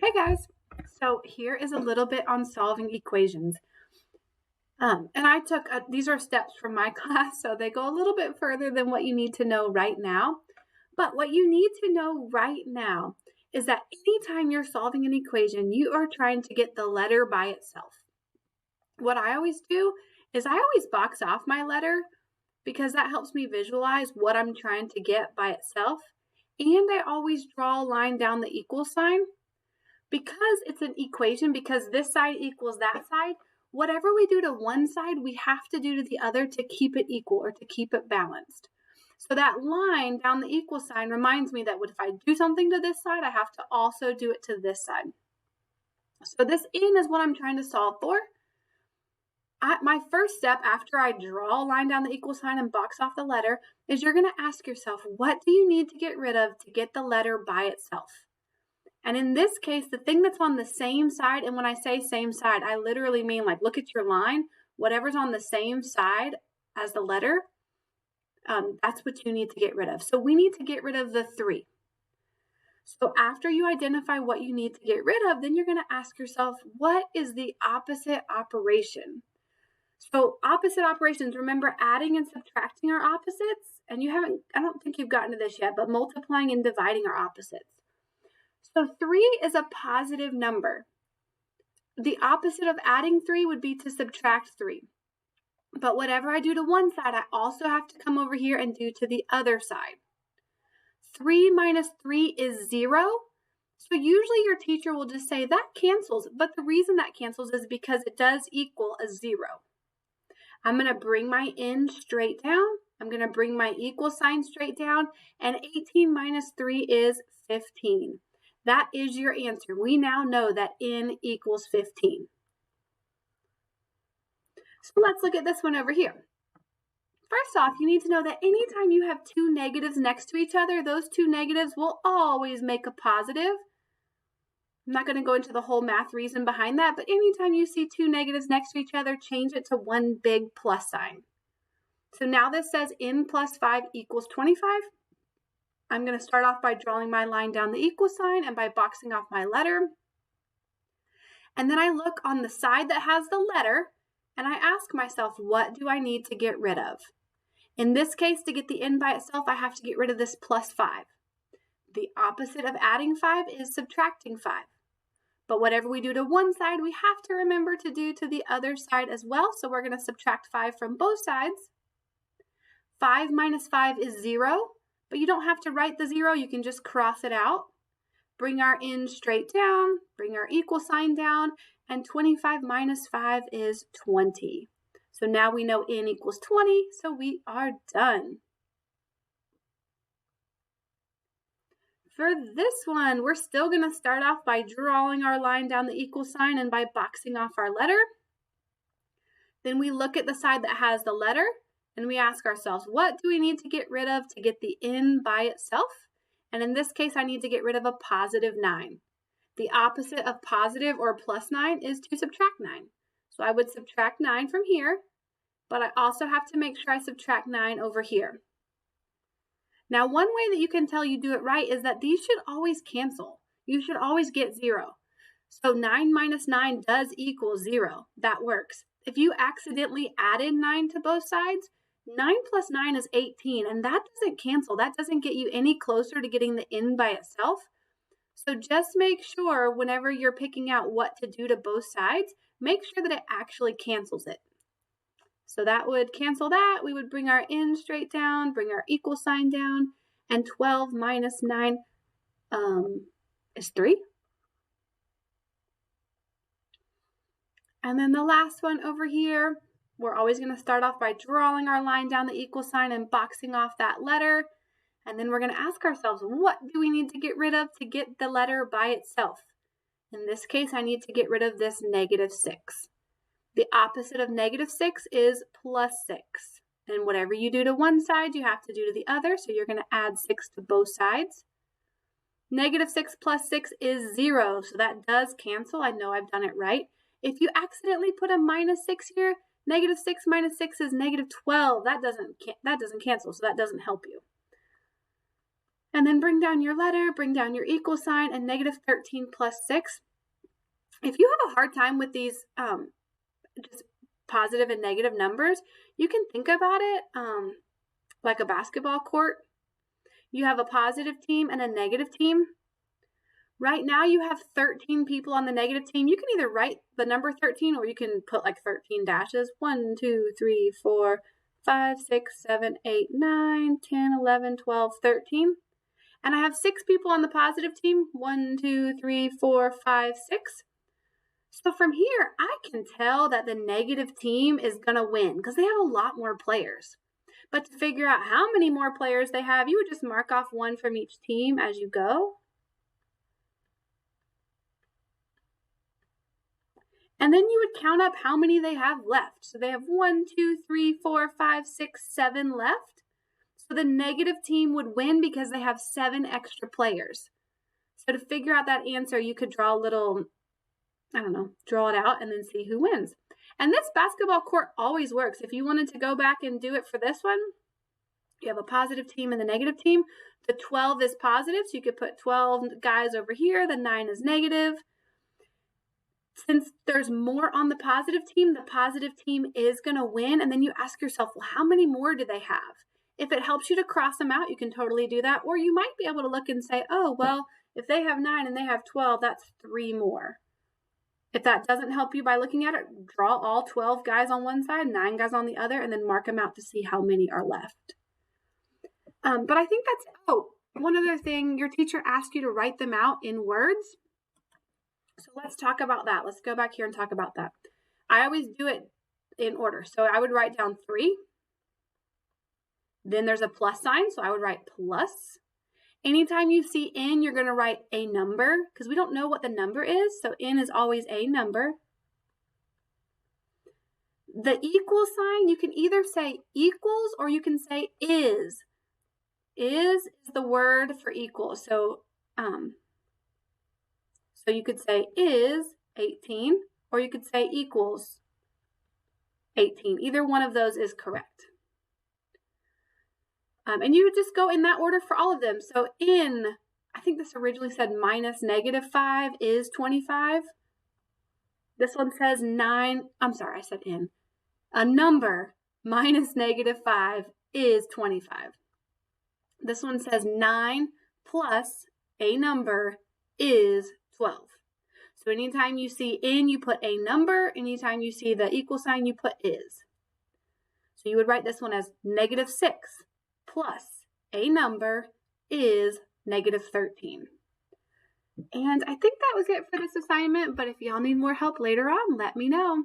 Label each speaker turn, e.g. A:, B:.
A: Hey guys, so here is a little bit on solving equations. And I took, these are steps from my class, so they go a little bit further than what you need to know right now. But what you need to know right now is that anytime you're solving an equation, you are trying to get the letter by itself. What I always do is I always box off my letter because that helps me visualize what I'm trying to get by itself. And I always draw a line down the equal sign. Because it's an equation, because this side equals that side, whatever we do to one side, we have to do to the other to keep it equal or to keep it balanced. So that line down the equal sign reminds me that if I do something to this side, I have to also do it to this side. So this n is what I'm trying to solve for. My first step after I draw a line down the equal sign and box off the letter is you're going to ask yourself, what do you need to get rid of to get the letter by itself? And in this case, the thing that's on the same side, and when I say same side, I literally mean like, look at your line, whatever's on the same side as the letter, that's what you need to get rid of. So we need to get rid of the 3. So after you identify what you need to get rid of, then you're going to ask yourself, what is the opposite operation? So opposite operations, remember adding and subtracting are opposites, and I don't think you've gotten to this yet, but multiplying and dividing are opposites. So 3 is a positive number. The opposite of adding 3 would be to subtract 3. But whatever I do to one side, I also have to come over here and do to the other side. 3 minus 3 is 0. So usually your teacher will just say that cancels, but the reason that cancels is because it does equal a 0. I'm going to bring my n straight down. I'm going to bring my equal sign straight down, and 18 minus 3 is 15. That is your answer. We now know that n equals 15. So let's look at this one over here. First off, you need to know that anytime you have 2 negatives next to each other, those 2 negatives will always make a positive. I'm not going to go into the whole math reason behind that, but anytime you see 2 negatives next to each other, change it to one big plus sign. So now this says n plus 5 equals 25. I'm going to start off by drawing my line down the equal sign and by boxing off my letter. And then I look on the side that has the letter and I ask myself, what do I need to get rid of? In this case, to get the n by itself, I have to get rid of this plus 5. The opposite of adding 5 is subtracting 5. But whatever we do to one side, we have to remember to do to the other side as well. So we're going to subtract 5 from both sides. 5 minus 5 is 0. But you don't have to write the 0, you can just cross it out. Bring our n straight down, bring our equal sign down, and 25 minus 5 is 20. So now we know n equals 20, so we are done. For this one, we're still going to start off by drawing our line down the equal sign and by boxing off our letter. Then we look at the side that has the letter. And we ask ourselves, what do we need to get rid of to get the n by itself? And in this case, I need to get rid of a positive 9. The opposite of positive or plus 9 is to subtract 9. So I would subtract 9 from here, but I also have to make sure I subtract 9 over here. Now, one way that you can tell you do it right is that these should always cancel. You should always get 0. So 9 minus 9 does equal 0. That works. If you accidentally added 9 to both sides, 9 plus 9 is 18, and that doesn't cancel. That doesn't get you any closer to getting the n by itself. So just make sure whenever you're picking out what to do to both sides, make sure that it actually cancels it. So that would cancel that. We would bring our n straight down, bring our equal sign down, and 12 minus 9 is 3. And then the last one over here, we're always going to start off by drawing our line down the equal sign and boxing off that letter. And then we're going to ask ourselves, what do we need to get rid of to get the letter by itself? In this case, I need to get rid of this negative 6. The opposite of negative 6 is plus 6. And whatever you do to one side, you have to do to the other. So you're going to add 6 to both sides. Negative 6 plus 6 is 0. So that does cancel. I know I've done it right. If you accidentally put a minus 6 here, negative 6 minus 6 is negative 12. That doesn't cancel, so that doesn't help you. And then bring down your letter, bring down your equal sign, and negative 13 plus 6. If you have a hard time with these just positive and negative numbers, you can think about it like a basketball court. You have a positive team and a negative team. Right now you have 13 people on the negative team. You can either write the number 13 or you can put like 13 dashes. 1, 2, 3, 4, 5, 6, 7, 8, 9, 10, 11, 12, 13. And I have 6 people on the positive team. 1, 2, 3, 4, 5, 6. So from here, I can tell that the negative team is going to win because they have a lot more players. But to figure out how many more players they have, you would just mark off 1 from each team as you go. And then you would count up how many they have left. So they have 1, 2, 3, 4, 5, 6, 7 left. So the negative team would win because they have 7 extra players. So to figure out that answer, you could draw a little, draw it out and then see who wins. And this basketball court always works. If you wanted to go back and do it for this one, you have a positive team and the negative team. The 12 is positive, so you could put 12 guys over here. The 9 is negative. Since there's more on the positive team is going to win. And then you ask yourself, well, how many more do they have? If it helps you to cross them out, you can totally do that. Or you might be able to look and say, oh, well, if they have 9 and they have 12, that's 3 more. If that doesn't help you by looking at it, draw all 12 guys on one side, 9 guys on the other, and then mark them out to see how many are left. But I think one other thing, your teacher asked you to write them out in words. So let's talk about that. Let's go back here and talk about that. I always do it in order. So I would write down 3. Then there's a plus sign, so I would write plus. Anytime you see N, you're going to write a number because we don't know what the number is. So N is always a number. The equal sign, you can either say equals or you can say is. Is the word for equal. So you could say is 18 or you could say equals 18. Either one of those is correct. And you would just go in that order for all of them. So I think this originally said minus negative 5 is 25. This one says 9. I'm sorry, I said in. A number minus negative 5 is 25. This one says 9 plus a number is 12. So anytime you see in, you put a number. Anytime you see the equal sign, you put is. So you would write this one as negative 6 plus a number is negative 13. And I think that was it for this assignment, but if y'all need more help later on, let me know.